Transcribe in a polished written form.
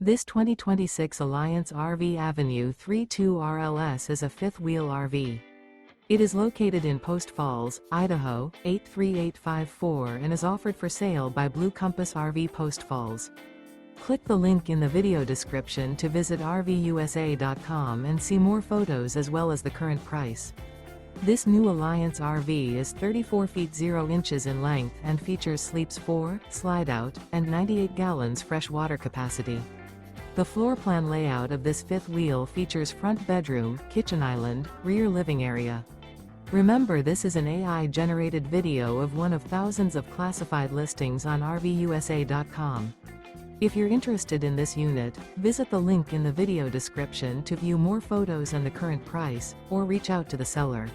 This 2026 Alliance RV Avenue 32 RLS is a fifth-wheel RV. It is located in Post Falls, Idaho, 83854 and is offered for sale by Blue Compass RV Post Falls. Click the link in the video description to visit RVUSA.com and see more photos as well as the current price. This new Alliance RV is 34 feet 0 inches in length and features sleeps 4, slide-out, and 98 gallons fresh water capacity. The floor plan layout of this fifth wheel features front bedroom, kitchen island, rear living area. Remember, this is an AI-generated video of one of thousands of classified listings on RVUSA.com. If you're interested in this unit, visit the link in the video description to view more photos and the current price, or reach out to the seller.